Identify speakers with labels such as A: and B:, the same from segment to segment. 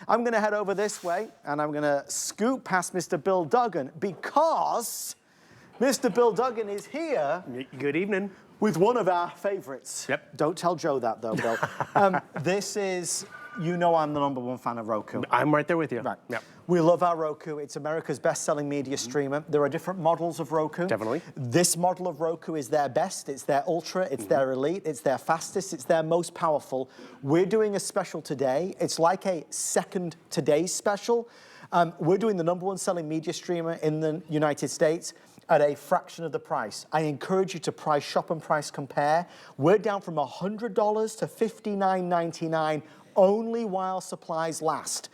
A: I'm going to head over this way, and I'm going to scoot past Mr. Bill Duggan, because Mr. Bill Duggan is here.
B: Good evening.
A: With one of our favorites.
B: Yep.
A: Don't tell Joe that, though, Bill. This is, you know I'm the #1 fan of Roku.
B: I'm right there with you.
A: Right.
B: Yep.
A: We love our Roku. It's America's best-selling media streamer. There are different models of Roku.
B: Definitely.
A: This model of Roku is their best. It's their Ultra. It's their Elite. It's their fastest. It's their most powerful. We're doing a special today. It's like a second Today's special. We're doing the #1 selling media streamer in the United States at a fraction of the price. I encourage you to price shop and price compare. We're down from $100 to $59.99 only while supplies last.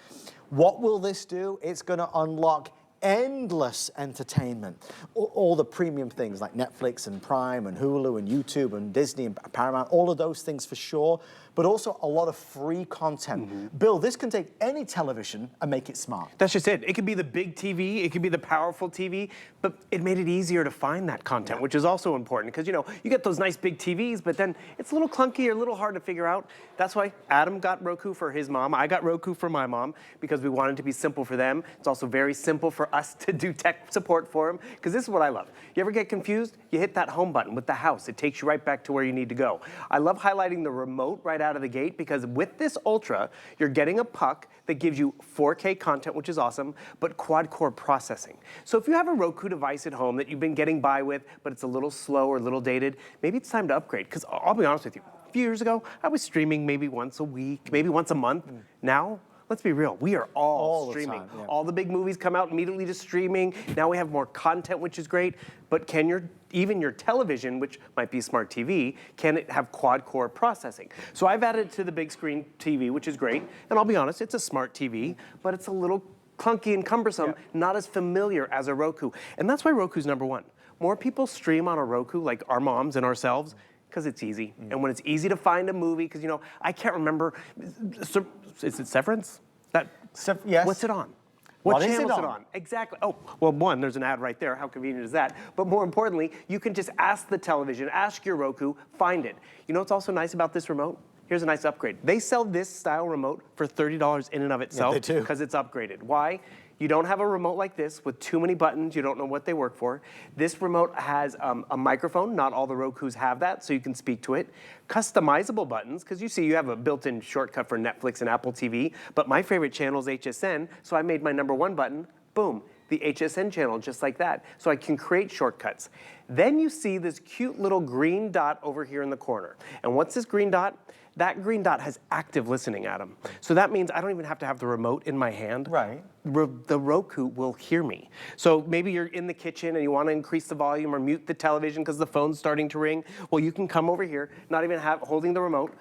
A: What will this do? It's going to unlock endless entertainment. All the premium things like Netflix and Prime and Hulu and YouTube and Disney and Paramount, all of those things for sure, but also a lot of free content. Bill, this can take any television and make it smart.
B: That's just it. It could be the big TV, it could be the powerful TV, but it made it easier to find that content, which is also important, because, you know, you get those nice big TVs, but then it's a little clunky or a little hard to figure out. That's why Adam got Roku for his mom. I got Roku for my mom, because we wanted it to be simple for them. It's also very simple for us to do tech support for them, because this is what I love. You ever get confused? You hit that home button with the house. It takes you right back to where you need to go. I love highlighting the remote right out of the gate, because with this Ultra, you're getting a puck that gives you 4K content, which is awesome, but quad-core processing. So if you have a Roku device at home that you've been getting by with, but it's a little slow or a little dated, maybe it's time to upgrade, because I'll be honest with you, a few years ago, I was streaming maybe once a week, maybe once a month. Now, let's be real, we are all streaming.
A: The time, yeah.
B: All the big movies come out immediately to streaming. Now we have more content, which is great, but can even your television, which might be a smart TV, can it have quad-core processing? So I've added it to the big screen TV, which is great, and I'll be honest, it's a smart TV, but it's a little clunky and cumbersome, not as familiar as a Roku. And that's why Roku's #1. More people stream on a Roku, like our moms and ourselves, because it's easy. And when it's easy to find a movie, because, you know, I can't remember, is it Severance?
A: Yes.
B: What's it on?
A: What
B: channel
A: is it
B: is it on? Exactly. Oh, well, one, there's an ad right there. How convenient is that? But more importantly, you can just ask the television, ask your Roku, find it. You know what's also nice about this remote? Here's a nice upgrade. They sell this style remote for $30 in and of itself, because it's upgraded. Why? You don't have a remote like this with too many buttons. You don't know what they work for. This remote has a microphone. Not all the Rokus have that, so you can speak to it. Customizable buttons, because you see you have a built-in shortcut for Netflix and Apple TV, but my favorite channel is HSN, so I made my #1 button, boom, the HSN channel, just like that. So I can create shortcuts. Then you see this cute little green dot over here in the corner. And what's this green dot? That green dot has active listening, Adam. So that means I don't even have to have the remote in my hand.
A: Right.
B: The Roku will hear me. So maybe you're in the kitchen and you want to increase the volume or mute the television because the phone's starting to ring. Well, you can come over here, not even holding the remote,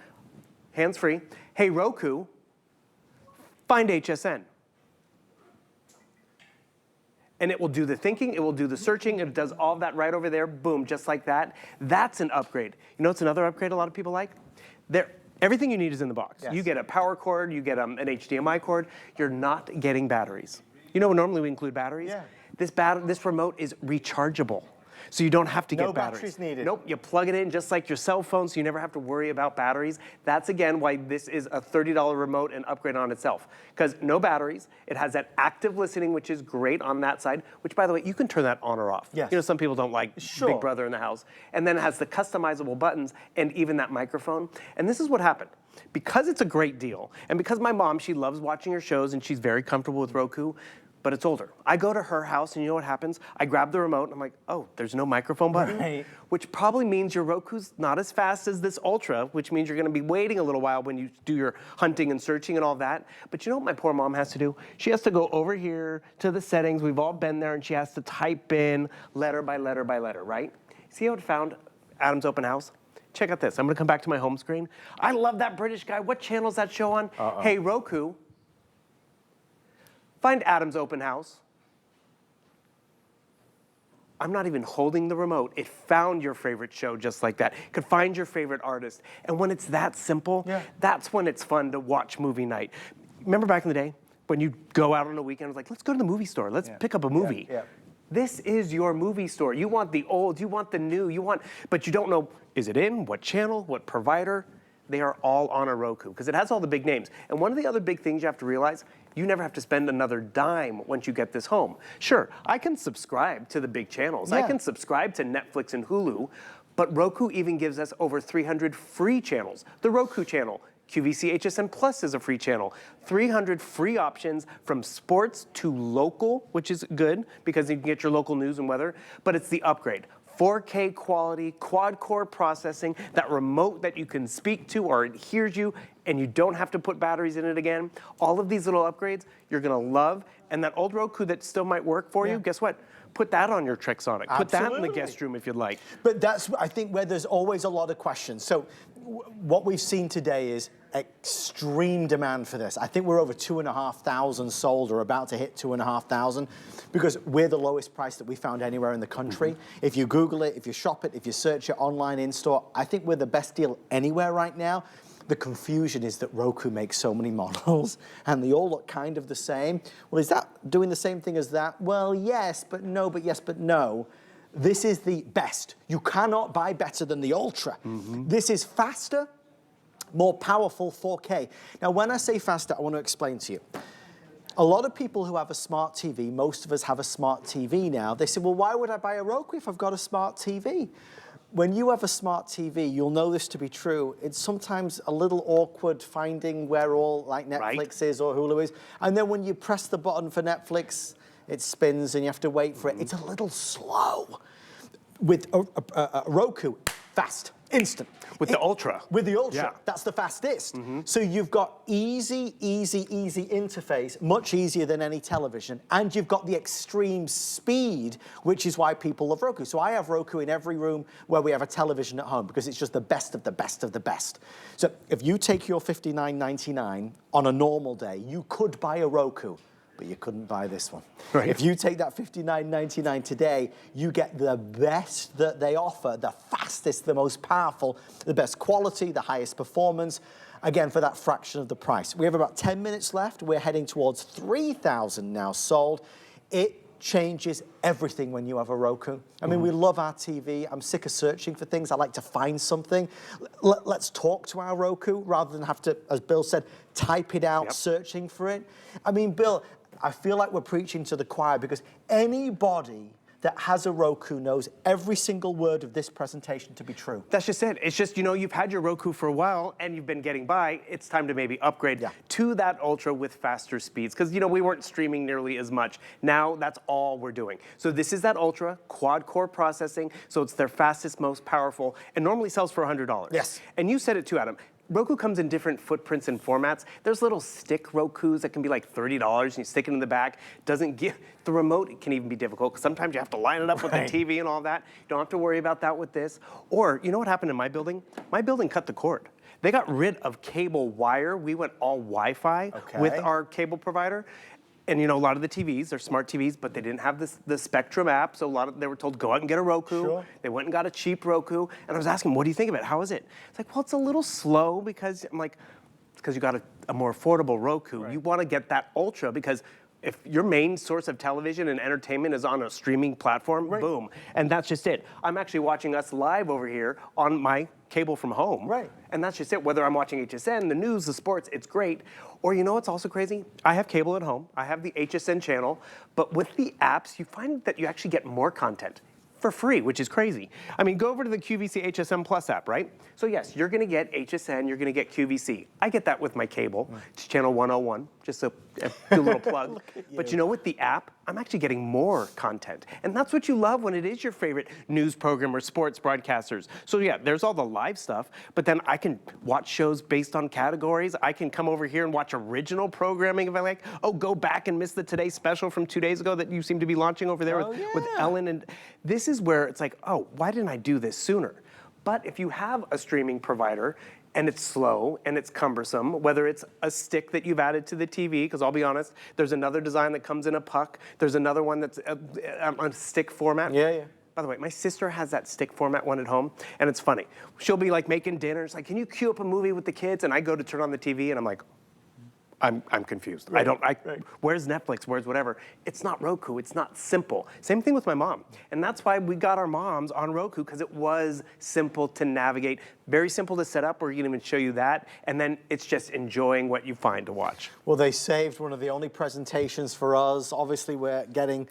B: hands-free. Hey, Roku, find HSN. And it will do the thinking, it will do the searching, it does all of that right over there, boom, just like that. That's an upgrade. You know what's another upgrade a lot of people like? Everything you need is in the box.
A: Yes.
B: You get a power cord, you get an HDMI cord, you're not getting batteries. You know, normally we include batteries.
A: Yeah.
B: This remote is rechargeable. So you don't have to get batteries.
A: No batteries needed.
B: Nope, you plug it in just like your cell phone, so you never have to worry about batteries. That's, again, why this is a $30 remote and upgrade on itself. Because no batteries, it has that active listening, which is great on that side, which, by the way, you can turn that on or off.
A: Yes.
B: You know, some people don't like Big Brother in the house. And then it has the customizable buttons and even that microphone. And this is what happened. Because it's a great deal, and because my mom, she loves watching her shows and she's very comfortable with Roku, but it's older. I go to her house and you know what happens? I grab the remote and I'm like, oh, there's no microphone button?
A: Right.
B: Which probably means your Roku's not as fast as this Ultra, which means you're gonna be waiting a little while when you do your hunting and searching and all that. But you know what my poor mom has to do? She has to go over here to the settings, we've all been there, and she has to type in letter by letter by letter, right? See how it found Adam's Open House? Check out this, I'm gonna come back to my home screen. I love that British guy, what channel is that show on? Hey, Roku, find Adam's Open House. I'm not even holding the remote. It found your favorite show just like that. It could find your favorite artist. And when it's that simple, that's when it's fun to watch movie night. Remember back in the day when you go out on a weekend, it was like, let's go to the movie store. Let's pick up a movie. This is your movie store. You want the old, you want the new, but you don't know, is it in, what channel, what provider? they are all on a Roku because it has all the big names. And one of the other big things you have to realize, you never have to spend another dime once you get this home. Sure, I can subscribe to the big channels. I can subscribe to Netflix and Hulu, but Roku even gives us over 300 free channels. The Roku channel, QVC HSN Plus is a free channel. 300 free options from sports to local, which is good because you can get your local news and weather, but it's the upgrade. 4K quality, quad-core processing, that remote that you can speak to or it hears you and you don't have to put batteries in it again. All of these little upgrades you're gonna love. And that old Roku that still might work for you, guess what? Put that on your Trexonic. Put that in the guest room if you'd like.
A: But that's, I think, where there's always a lot of questions. So what we've seen today is extreme demand for this. I think we're over 2,500 sold or about to hit 2,500 because we're the lowest price that we found anywhere in the country. If you Google it, if you shop it, if you search it online in store, I think we're the best deal anywhere right now. The confusion is that Roku makes so many models and they all look kind of the same. Well, is that doing the same thing as that? Well, yes, but no, but yes, but no. This is the best. You cannot buy better than the Ultra. This is faster, more powerful 4K. Now, when I say faster, I want to explain to you. A lot of people who have a smart TV, most of us have a smart TV now, they say, well, why would I buy a Roku if I've got a smart TV? When you have a smart TV, you'll know this to be true. It's sometimes a little awkward finding where all like Netflix is or Hulu is. And then when you press the button for Netflix, it spins and you have to wait for it. It's a little slow. With a Roku, fast, instant.
B: With the Ultra.
A: With the Ultra, that's the fastest. So you've got easy interface, much easier than any television, and you've got the extreme speed, which is why people love Roku. So I have Roku in every room where we have a television at home because it's just the best of the best of the best. So if you take your $59.99 on a normal day, you could buy a Roku, but you couldn't buy this one. Right. If you take that $59.99 today, you get the best that they offer, the fastest, the most powerful, the best quality, the highest performance, again, for that fraction of the price. We have about 10 minutes left. We're heading towards 3,000 now sold. It changes everything when you have a Roku. I mean, we love our TV. I'm sick of searching for things. I like to find something. Let's talk to our Roku rather than have to, as Bill said, type it out, searching for it. I mean, Bill, I feel like we're preaching to the choir because anybody that has a Roku knows every single word of this presentation to be true.
B: That's just it. It's just, you know, you've had your Roku for a while and you've been getting by. It's time to maybe upgrade to that Ultra with faster speeds because, you know, we weren't streaming nearly as much. Now that's all we're doing. So this is that Ultra quad-core processing. So it's their fastest, most powerful, and normally sells for $100.
A: Yes.
B: And you said it too, Adam. Roku comes in different footprints and formats. There's little stick Rokus that can be like $30 and you stick it in the back. Doesn't give, the remote can even be difficult because sometimes you have to line it up with the TV and all that. You don't have to worry about that with this. Or, you know what happened in my building? My building cut the cord. They got rid of cable wire. We went all Wi-Fi with our cable provider. And you know, a lot of the TVs, they're smart TVs, but they didn't have the Spectrum app, so they were told, go out and get a Roku. They went and got a cheap Roku, and I was asking, what do you think of it? How is it? It's like, well, it's a little slow because, I'm like, it's because you got a more affordable Roku. You want to get that Ultra because if your main source of television and entertainment is on a streaming platform, boom. And that's just it. I'm actually watching us live over here on my cable from home. And that's just it. Whether I'm watching HSN, the news, the sports, it's great. Or you know what's also crazy? I have cable at home. I have the HSN channel. But with the apps, you find that you actually get more content for free, which is crazy. I mean, go over to the QVC HSN Plus app, right? So yes, you're gonna get HSN, you're gonna get QVC. I get that with my cable. It's channel 101, just so do a little plug. But you know, with the app, I'm actually getting more content. And that's what you love when it is your favorite news program or sports broadcasters. So yeah, there's all the live stuff, but then I can watch shows based on categories. I can come over here and watch original programming if I like. Oh, go back and miss the Today Special from 2 days ago that you seem to be launching over there with Ellen. And this is where it's like, oh, why didn't I do this sooner? But if you have a streaming provider and it's slow and it's cumbersome, whether it's a stick that you've added to the TV, because I'll be honest, there's another design that comes in a puck. There's another one that's on a stick format. By the way, my sister has that stick format one at home, and it's funny. She'll be like making dinner. It's like, can you queue up a movie with the kids? And I go to turn on the TV, and I'm like, I'm confused.
A: Right,
B: Where's Netflix? Where's whatever? It's not Roku. It's not simple. Same thing with my mom. And that's why we got our moms on Roku, because it was simple to navigate, very simple to set up. We're going to even show you that. And then it's just enjoying what you find to watch.
A: Well, they saved one of the only presentations for us. Obviously, we're getting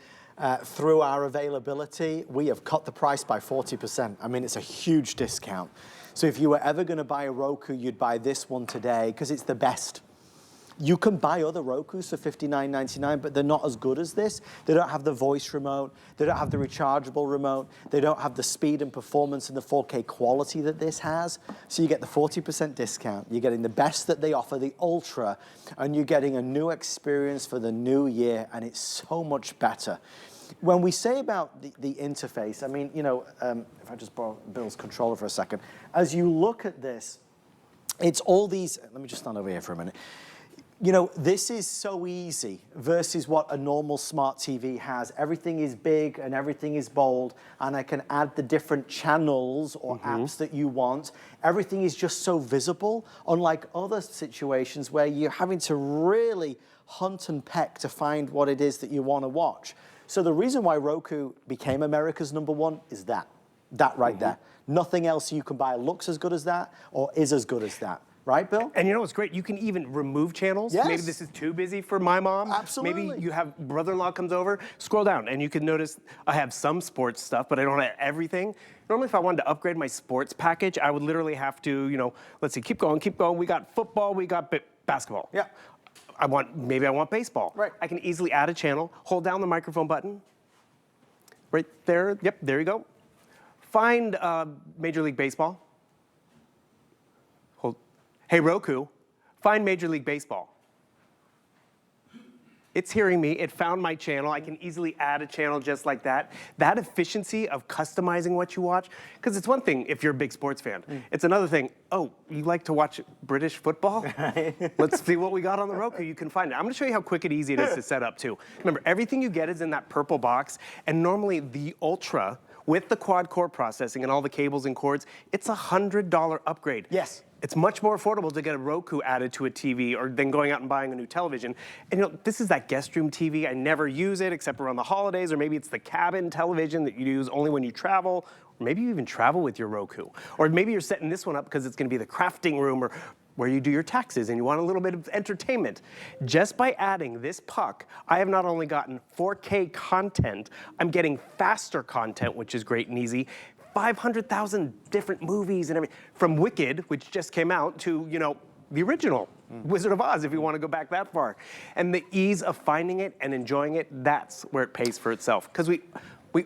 A: through our availability. We have cut the price by 40%. I mean, it's a huge discount. So if you were ever going to buy a Roku, you'd buy this one today because it's the best. You can buy other Rokus for $59.99, but they're not as good as this. They don't have the voice remote. They don't have the rechargeable remote. They don't have the speed and performance and the 4K quality that this has. So you get the 40% discount. You're getting the best that they offer, the Ultra, and you're getting a new experience for the new year, and it's so much better. When we say about the interface, I mean, you know, if I just borrow Bill's controller for a second, as you look at this, it's all these, let me just stand over here for a minute. You know, this is so easy versus what a normal smart TV has. Everything is big and everything is bold, and I can add the different channels or apps that you want. Everything is just so visible, unlike other situations where you're having to really hunt and peck to find what it is that you want to watch. So the reason why Roku became America's #1 is that right there. Nothing else you can buy looks as good as that or is as good as that. Right, Bill?
B: And you know what's great? You can even remove channels.
A: Yes.
B: Maybe this is too busy for my mom.
A: Absolutely.
B: Maybe you have brother-in-law comes over, scroll down, and you can notice I have some sports stuff, but I don't have everything. Normally, if I wanted to upgrade my sports package, I would literally have to, you know, let's see, keep going. We got football, we got basketball.
A: Yeah.
B: Maybe I want baseball.
A: Right.
B: I can easily add a channel, hold down the microphone button. Right there, yep, there you go. Find Major League Baseball. Hey, Roku, find Major League Baseball. It's hearing me. It found my channel. I can easily add a channel just like that. That efficiency of customizing what you watch, because it's one thing if you're a big sports fan. It's another thing, oh, you like to watch British football? Let's see what we got on the Roku. You can find it. I'm going to show you how quick and easy it is to set up, too. Remember, everything you get is in that purple box, and normally the Ultra, with the quad-core processing and all the cables and cords, it's a $100 upgrade.
A: Yes.
B: It's much more affordable to get a Roku added to a TV or than going out and buying a new television. And you know, this is that guest room TV. I never use it except around the holidays, or maybe it's the cabin television that you use only when you travel, or maybe you even travel with your Roku. Or maybe you're setting this one up because it's gonna be the crafting room or where you do your taxes and you want a little bit of entertainment. Just by adding this puck, I have not only gotten 4K content, I'm getting faster content, which is great and easy. 500,000 different movies and everything, from Wicked, which just came out, to, you know, the original Wizard of Oz, if you want to go back that far. And the ease of finding it and enjoying it, that's where it pays for itself. Because we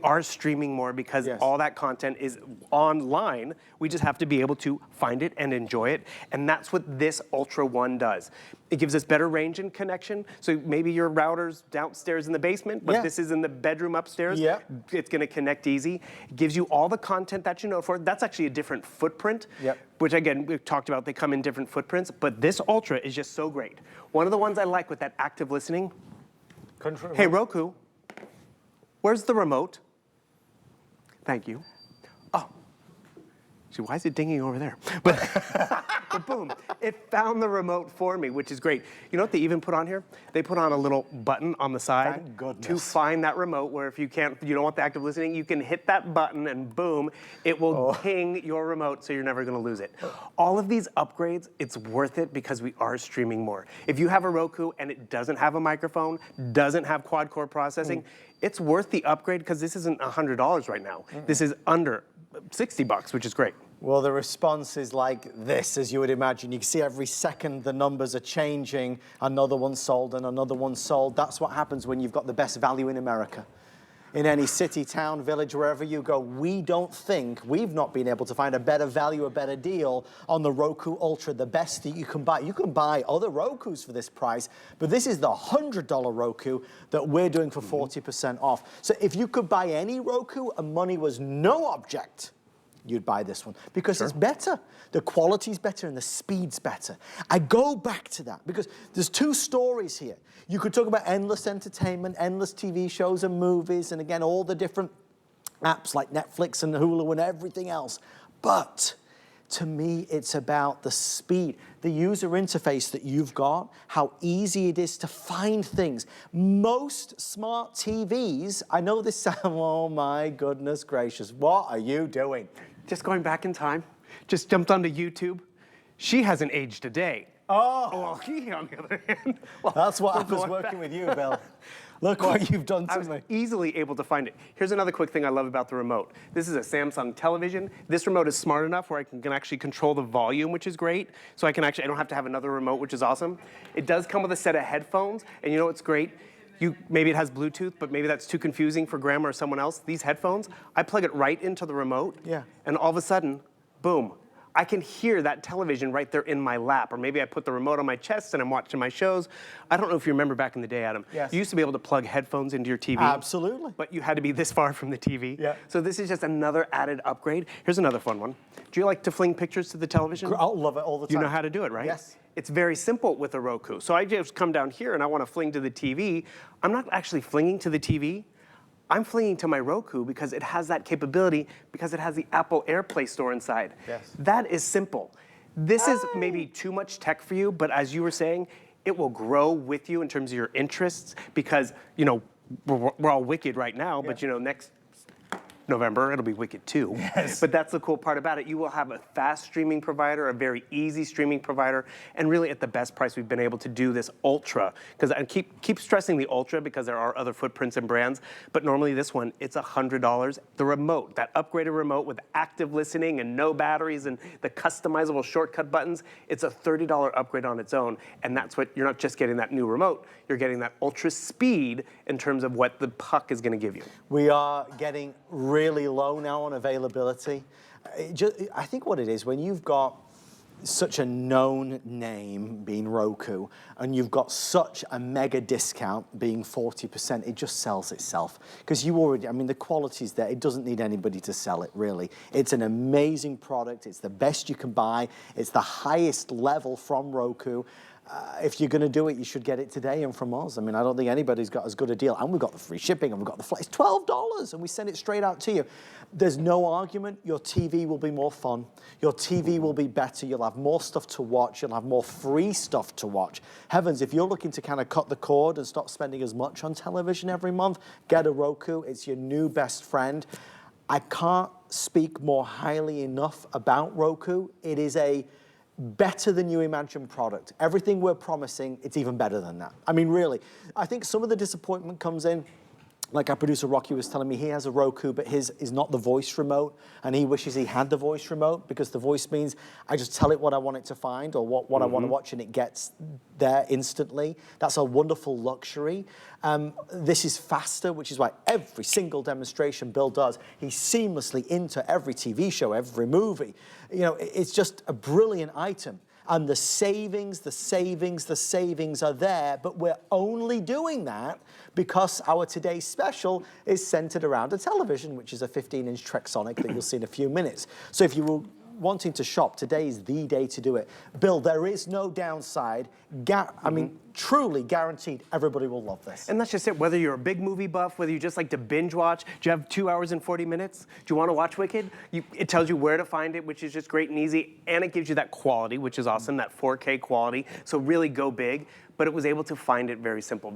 B: are streaming more because all that content is online. We just have to be able to find it and enjoy it. And that's what this Ultra One does. It gives us better range and connection. So maybe your router's downstairs in the basement, but this is in the bedroom upstairs.
A: Yeah.
B: It's gonna connect easy. It gives you all the content that you know for. That's actually a different footprint, which again, we've talked about, they come in different footprints, but this Ultra is just so great. One of the ones I like with that active listening, hey Roku, where's the remote? Thank you. Oh, see, why is it dinging over there? But boom, it found the remote for me, which is great. You know what they even put on here? They put on a little button on the side to find that remote, where if you don't want the active listening, you can hit that button and boom, it will ping your remote so you're never gonna lose it. All of these upgrades, it's worth it because we are streaming more. If you have a Roku and it doesn't have a microphone, doesn't have quad-core processing, it's worth the upgrade because this isn't $100 right now. This is under $60, which is great.
A: Well, the response is like this, as you would imagine. You can see every second the numbers are changing. Another one sold and another one sold. That's what happens when you've got the best value in America. In any city, town, village, wherever you go, we've not been able to find a better value, a better deal on the Roku Ultra, the best that you can buy. You can buy other Rokus for this price, but this is the $100 Roku that we're doing for 40% off. So if you could buy any Roku and money was no object, you'd buy this one because it's better. The quality's better and the speed's better. I go back to that because there's two stories here. You could talk about endless entertainment, endless TV shows and movies, and again, all the different apps like Netflix and Hulu and everything else. But To me, it's about the speed, the user interface that you've got, how easy it is to find things. Most smart TVs, I know this sounds, oh my goodness gracious, what are you doing?
B: Just going back in time, just jumped onto YouTube. She hasn't aged a day.
A: Oh,
B: Well, he, on the other hand, well,
A: that's what
B: we're
A: happens
B: going
A: working
B: back.
A: with you, Bill. Look what you've done
B: I
A: to
B: was
A: me.
B: easily able to find it. Here's another quick thing I love about the remote. This is a Samsung television. This remote is smart enough where I can actually control the volume, which is great. So I don't have to have another remote, which is awesome. It does come with a set of headphones, and you know what's great? Maybe it has Bluetooth, but maybe that's too confusing for Grandma or someone else. These headphones, I plug it right into the remote,
A: Yeah.
B: and all of a sudden, boom, I can hear that television right there in my lap. Or maybe I put the remote on my chest and I'm watching my shows. I don't know if you remember back in the day, Adam.
A: Yes.
B: You used to be able to plug headphones into your TV.
A: Absolutely.
B: But you had to be this far from the TV.
A: Yeah.
B: So this is just another added upgrade. Here's another fun one. Do you like to fling pictures to the television?
A: I love it all the time.
B: You know how to do it, right?
A: Yes.
B: It's very simple with a Roku. So I just come down here and I want to fling to the TV. I'm not actually flinging to the TV. I'm flinging to my Roku because it has that capability, because it has the Apple AirPlay store inside.
A: Yes.
B: That is simple. This is maybe too much tech for you, but as you were saying, it will grow with you in terms of your interests because, you know, we're all Wicked right now, but you know, next November, it'll be Wicked 2.
A: Yes.
B: But that's the cool part about it. You will have a fast streaming provider, a very easy streaming provider, and really at the best price we've been able to do this Ultra. Because I keep stressing the Ultra because there are other footprints and brands, but normally this one, it's $100. The remote, that upgraded remote with active listening and no batteries and the customizable shortcut buttons, it's a $30 upgrade on its own. And that's what, you're not just getting that new remote, you're getting that ultra speed in terms of what the puck is gonna give you.
A: We are getting really low now on availability. I think what it is, when you've got such a known name being Roku, and you've got such a mega discount being 40%, it just sells itself. Because you already, I mean, the quality's there. It doesn't need anybody to sell it, really. It's an amazing product. It's the best you can buy. It's the highest level from Roku. If you're going to do it, you should get it today and from us. I mean, I don't think anybody's got as good a deal. And we've got the free shipping and we've got the flight. It's $12 and we send it straight out to you. There's no argument. Your TV will be more fun. Your TV will be better. You'll have more stuff to watch. You'll have more free stuff to watch. Heavens, if you're looking to kind of cut the cord and stop spending as much on television every month, get a Roku. It's your new best friend. I can't speak more highly enough about Roku. It is a better than you imagine product. Everything we're promising, it's even better than that. I mean, really. I think some of the disappointment comes in, like our producer Rocky was telling me, he has a Roku, but his is not the voice remote, and he wishes he had the voice remote, because the voice means I just tell it what I want it to find or what I want to watch, and it gets there instantly. That's a wonderful luxury. This is faster, which is why every single demonstration Bill does, he's seamlessly into every TV show, every movie. You know, it's just a brilliant item. And the savings are there, but we're only doing that because our today's special is centered around a television, which is a 15-inch Trexonic that you'll see in a few minutes. So if you were wanting to shop, today is the day to do it. Bill, there is no downside. I mean, truly guaranteed everybody will love this.
B: And that's just it. Whether you're a big movie buff, whether you just like to binge watch, do you have 2 hours and 40 minutes? Do you want to watch Wicked? It tells you where to find it, which is just great and easy. And it gives you that quality, which is awesome, that 4K quality. So really go big. But it was able to find it very simple,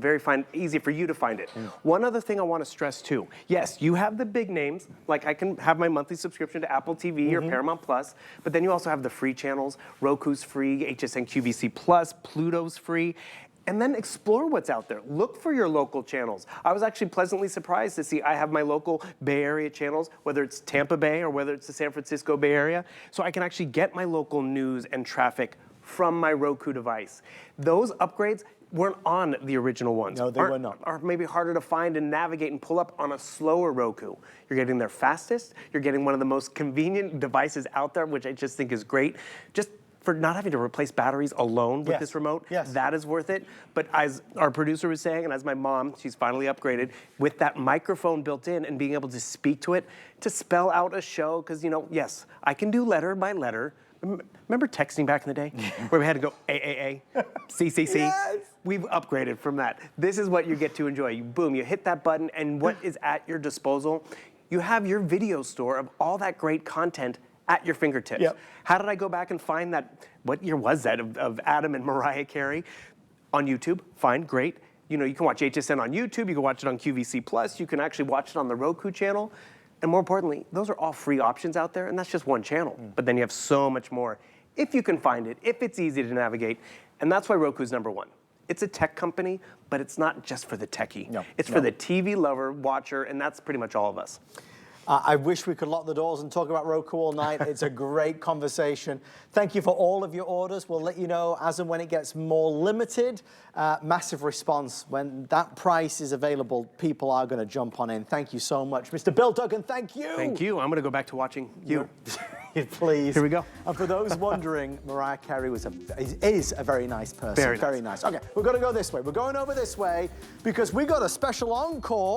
B: easy for you to find it. One other thing I want to stress too. Yes, you have the big names, like I can have my monthly subscription to Apple TV or Paramount Plus, but then you also have the free channels. Roku's free, HSN QVC Plus, Pluto's free. And then explore what's out there. Look for your local channels. I was actually pleasantly surprised to see I have my local Bay Area channels, whether it's Tampa Bay or whether it's the San Francisco Bay Area, so I can actually get my local news and traffic from my Roku device. Those upgrades weren't on the original ones.
A: No, they were not.
B: Are maybe harder to find and navigate and pull up on a slower Roku. You're getting there fastest. You're getting one of the most convenient devices out there, which I just think is great. Just for not having to replace batteries alone with this remote, that is worth it. But as our producer was saying, and as my mom, she's finally upgraded, with that microphone built in and being able to speak to it, to spell out a show, because, you know, yes, I can do letter by letter. Remember texting back in the day where we had to go AAA, CCC?
A: Yes.
B: We've upgraded from that. This is what you get to enjoy. Boom, you hit that button, and what is at your disposal? You have your video store of all that great content at your fingertips.
A: Yep.
B: How did I go back and find that? What year was that of Adam and Mariah Carey? On YouTube, fine, great. You know, you can watch HSN on YouTube, you can watch it on QVC Plus, you can actually watch it on the Roku channel. And more importantly, those are all free options out there, and that's just one channel. But then you have so much more if you can find it, if it's easy to navigate. And that's why Roku's number one. It's a tech company, but it's not just for the techie.
A: No,
B: it's for the TV lover, watcher, and that's pretty much all of us.
A: I wish we could lock the doors and talk about Roku all night. It's a great conversation. Thank you for all of your orders. We'll let you know as and when it gets more limited. Massive response. When that price is available, people are going to jump on in. Thank you so much. Mr. Bill Duggan, thank you.
B: Thank you. I'm going to go back to watching you.
A: Please.
B: Here we go.
A: And for those wondering, Mariah Carey is a very nice person.
B: Very nice.
A: Okay, we're going to go this way. We're going over this way because we got a special encore.